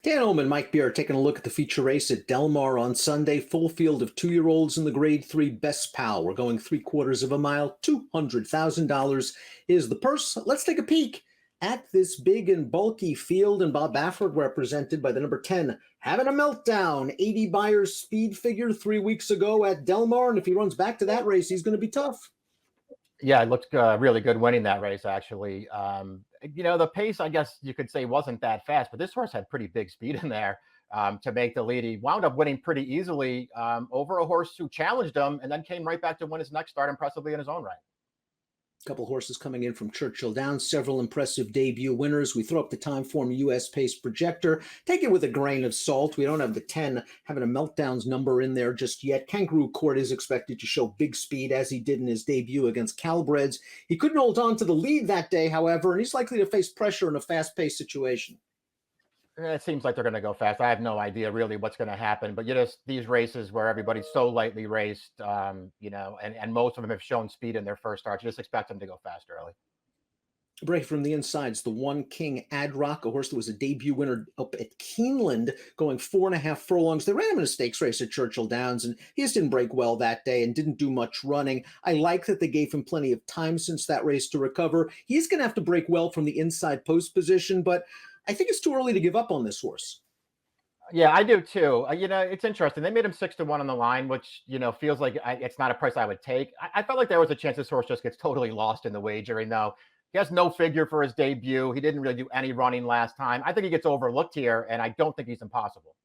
Dan Oman, Mike Beer taking a look at the feature race at Del Mar on Sunday. Full field of 2-year-olds in the Grade 3 Best Pal. We're going 3/4 of a mile. $200,000 is the purse. Let's take a peek at this big and bulky field. And Bob Baffert, represented by the number 10, having a meltdown. 80 Buyers speed figure 3 weeks ago at Del Mar. And if he runs back to that race, he's going to be tough. Yeah, it looked really good winning that race, actually. The pace, I guess you could say, wasn't that fast, but this horse had pretty big speed in there to make the lead. He wound up winning pretty easily over a horse who challenged him and then came right back to win his next start impressively in his own right. A couple horses coming in from Churchill Downs, several impressive debut winners. We throw up the Timeform US Pace projector. Take it with a grain of salt. We don't have the 10 having a meltdowns number in there just yet. Kangaroo Court is expected to show big speed as he did in his debut against Calbreds. He couldn't hold on to the lead that day, however, and he's likely to face pressure in a fast-paced situation. It seems like they're going to go fast. I have no idea really what's going to happen, but these races where everybody's so lightly raced, and most of them have shown speed in their first starts. You just expect them to go fast early. Break from the insides, the One King Adrock, a horse that was a debut winner up at Keeneland, going 4.5 furlongs. They ran him in a stakes race at Churchill Downs, and he just didn't break well that day and didn't do much running. I like that they gave him plenty of time since that race to recover. He's going to have to break well from the inside post position, but I think it's too early to give up on this horse. Yeah, I do too. It's interesting. They made him 6-1 on the line, which feels like it's not a price I would take. I felt like there was a chance this horse just gets totally lost in the wagering, though. He has no figure for his debut. He didn't really do any running last time. I think he gets overlooked here, and I don't think he's impossible.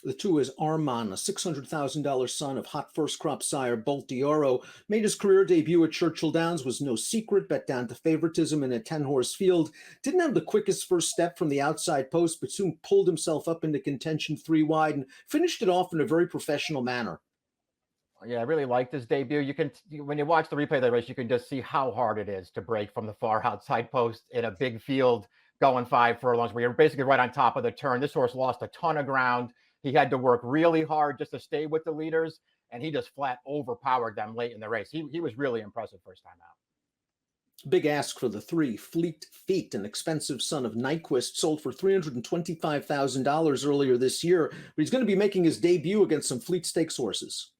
The 2 is Arman, a $600,000 son of hot first crop sire Bolt d'Oro. Made his career debut at Churchill Downs, was no secret, bet down to favoritism in a 10-horse field. Didn't have the quickest first step from the outside post, but soon pulled himself up into contention 3 wide and finished it off in a very professional manner. Yeah, I really liked his debut. When you watch the replay of the race, you can just see how hard it is to break from the far outside post in a big field going 5 furlongs, where you're basically right on top of the turn. This horse lost a ton of ground. He had to work really hard just to stay with the leaders, and he just flat overpowered them late in the race. He was really impressive first time out. Big ask for the 3, Fleet Feet, an expensive son of Nyquist, sold for $325,000 earlier this year, but he's going to be making his debut against some Fleet Stakes horses.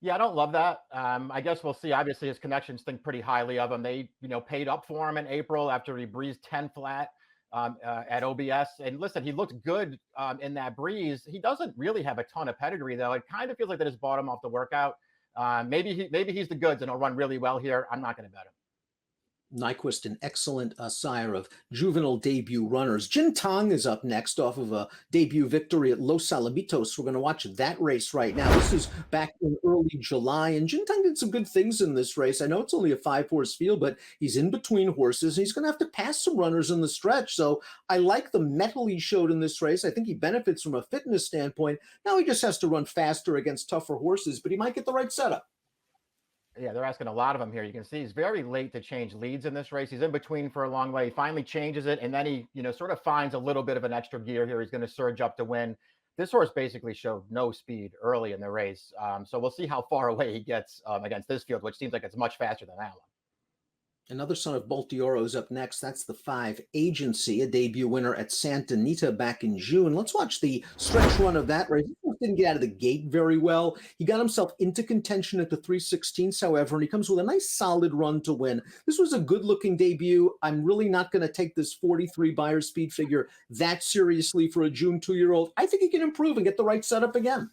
Yeah, I don't love that. I guess we'll see. Obviously, his connections think pretty highly of him. They, paid up for him in April after he breezed 10 flat at OBS. And listen, he looked good in that breeze. He doesn't really have a ton of pedigree, though. It kind of feels like that has bought him off the workout. Maybe he's the goods and he'll run really well here. I'm not going to bet him. Nyquist, an excellent sire of juvenile debut runners. Jin Tong is up next off of a debut victory at Los Alamitos. We're going to watch that race right now. This is back in early July, and Jin Tong did some good things in this race. I know it's only a 5-horse field, but he's in between horses, and he's going to have to pass some runners in the stretch. So I like the mettle he showed in this race. I think he benefits from a fitness standpoint. Now he just has to run faster against tougher horses, but he might get the right setup. Yeah, they're asking a lot of him here. You can see he's very late to change leads in this race. He's in between for a long way. He finally changes it, and then he, sort of finds a little bit of an extra gear here. He's going to surge up to win. This horse basically showed no speed early in the race. So we'll see how far away he gets against this field, which seems like it's much faster than that one. Another son of Bolt d'Oro is up next. That's the 5 Agency, a debut winner at Santa Anita back in June. Let's watch the stretch run of that race. He didn't get out of the gate very well. He got himself into contention at the 3/16, however, and he comes with a nice solid run to win. This was a good-looking debut. I'm really not going to take this 43 Buyer speed figure that seriously for a June 2-year-old. I think he can improve and get the right setup again.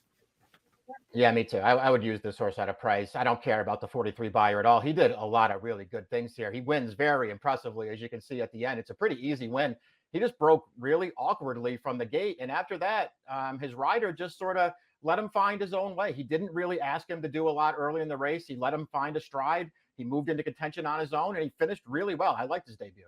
Yeah, me too. I would use this horse at a price. I don't care about the 43 Buyer at all. He did a lot of really good things here. He wins very impressively, as you can see at the end. It's a pretty easy win. He just broke really awkwardly from the gate. And after that, his rider just sort of let him find his own way. He didn't really ask him to do a lot early in the race. He let him find a stride. He moved into contention on his own, and he finished really well. I liked his debut.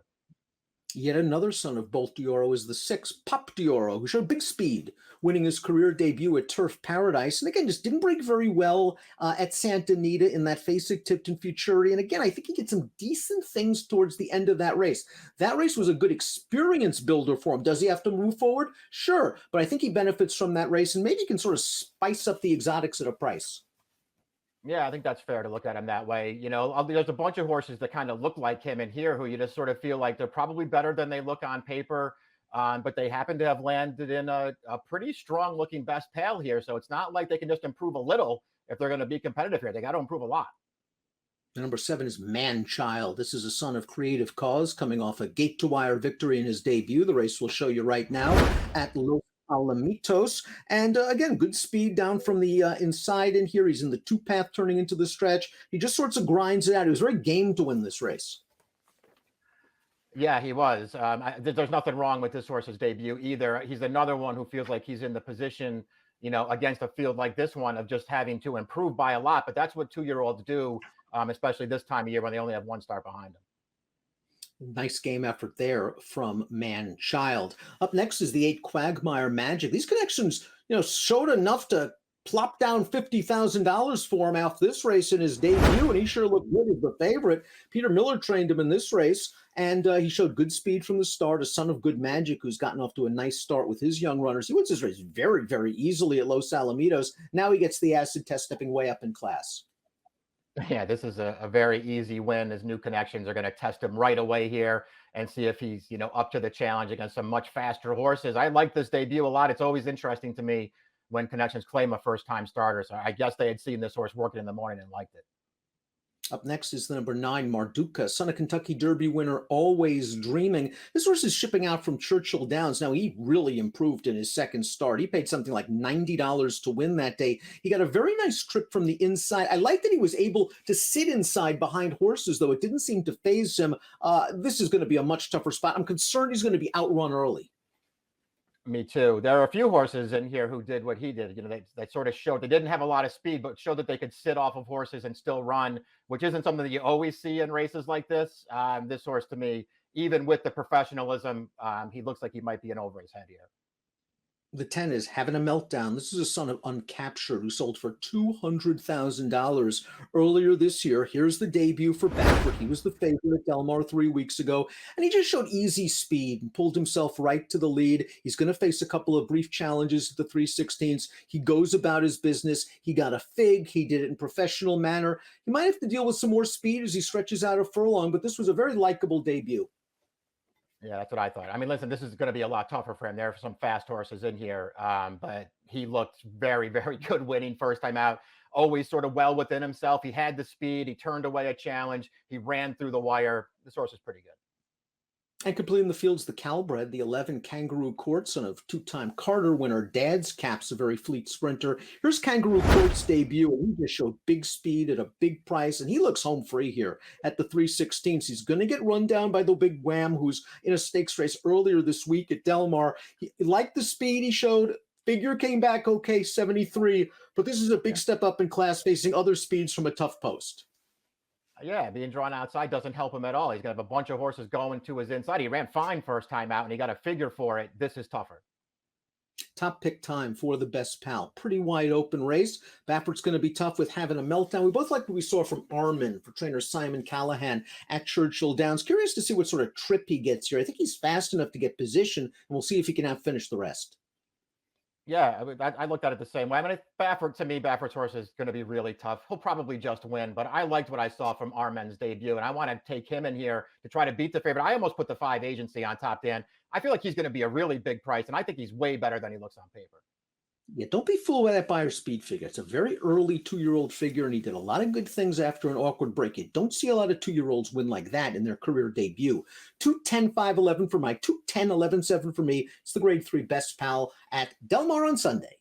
Yet another son of Bolt d'Oro is the 6, Pop d'Oro, who showed big speed, winning his career debut at Turf Paradise. And again, just didn't break very well at Santa Anita in that Fasig Tipton Futurity. And again, I think he did some decent things towards the end of that race. That race was a good experience builder for him. Does he have to move forward? Sure. But I think he benefits from that race, and maybe he can sort of spice up the exotics at a price. Yeah, I think that's fair to look at him that way. There's a bunch of horses that kind of look like him in here who you just sort of feel like they're probably better than they look on paper. But they happen to have landed in a pretty strong looking best pal here. So it's not like they can just improve a little if they're going to be competitive here. They got to improve a lot. Number 7 is Man Child. This is a son of Creative Cause coming off a gate-to-wire victory in his debut. The race will show you right now at Los Alamitos. And again, good speed down from the inside in here. He's in the two-path turning into the stretch. He just sorts of grinds it out. He was very game to win this race. Yeah, he was. There's nothing wrong with this horse's debut either. He's another one who feels like he's in the position, against a field like this one of just having to improve by a lot. But that's what 2-year-olds do, especially this time of year when they only have one start behind them. Nice game effort there from Man Child. Up next is the 8 Quagmire Magic. These connections, showed enough to plop down $50,000 for him after this race in his debut, and he sure looked good as the favorite. Peter Miller trained him in this race, and he showed good speed from the start. A son of Good Magic, who's gotten off to a nice start with his young runners. He wins this race very, very easily at Los Alamitos. Now he gets the acid test, stepping way up in class. Yeah, this is a very easy win. His new connections are going to test him right away here and see if he's, up to the challenge against some much faster horses. I like this debut a lot. It's always interesting to me when connections claim a first-time starter. So I guess they had seen this horse working in the morning and liked it. Up next is the number 9, Mardukas, son of Kentucky Derby winner, Always Dreaming. This horse is shipping out from Churchill Downs. Now, he really improved in his second start. He paid something like $90 to win that day. He got a very nice trip from the inside. I like that he was able to sit inside behind horses, though. It didn't seem to faze him. This is going to be a much tougher spot. I'm concerned he's going to be outrun early. Me too. There are a few horses in here who did what he did. They sort of showed they didn't have a lot of speed, but showed that they could sit off of horses and still run, which isn't something that you always see in races like this. This horse, to me, even with the professionalism, he looks like he might be in over his head here. The 10 is Having a Meltdown. This is a son of Uncaptured who sold for $200,000 earlier this year. Here's the debut for Baffert. He was the favorite at Del Mar 3 weeks ago, and he just showed easy speed and pulled himself right to the lead. He's going to face a couple of brief challenges at the 3/16ths. He goes about his business. He got a fig. He did it in professional manner. He might have to deal with some more speed as he stretches out a furlong, but this was a very likable debut. Yeah, that's what I thought. I mean, listen, this is going to be a lot tougher for him. There are some fast horses in here, but he looked very, very good winning first time out. Always sort of well within himself. He had the speed. He turned away a challenge. He ran through the wire. This horse is pretty good. And completing the fields, the Calbred, the 11 Kangaroo Court, son of 2-time Carter winner. Dad's Cap's a very fleet sprinter. Here's Kangaroo Court's debut, and he just showed big speed at a big price, and he looks home free here at the 3/16ths. He's going to get run down by the big Wham, who's in a stakes race earlier this week at Del Mar. He liked the speed he showed. Figure came back okay, 73, but this is a big step up in class, facing other speeds from a tough post. Yeah, being drawn outside doesn't help him at all. He's going to have a bunch of horses going to his inside. He ran fine first time out, and he got a figure for it. This is tougher. Top pick time for the best pal. Pretty wide open race. Baffert's going to be tough with Having a Meltdown. We both like what we saw from Arman for trainer Simon Callahan at Churchill Downs. Curious to see what sort of trip he gets here. I think he's fast enough to get position, and we'll see if he can outfinish the rest. Yeah, I looked at it the same way. I mean, Baffert's horse is going to be really tough. He'll probably just win, but I liked what I saw from Arman's debut, and I want to take him in here to try to beat the favorite. I almost put the 5 agency on top, Dan. I feel like he's going to be a really big price, and I think he's way better than he looks on paper. Yeah, don't be fooled by that Buyer speed figure. It's a very early 2-year-old figure, and he did a lot of good things after an awkward break. You don't see a lot of 2-year-olds win like that in their career debut. 2:10.511 for Mike, 2:10.11.7 for me. It's the grade 3 best pal at Del Mar on Sunday.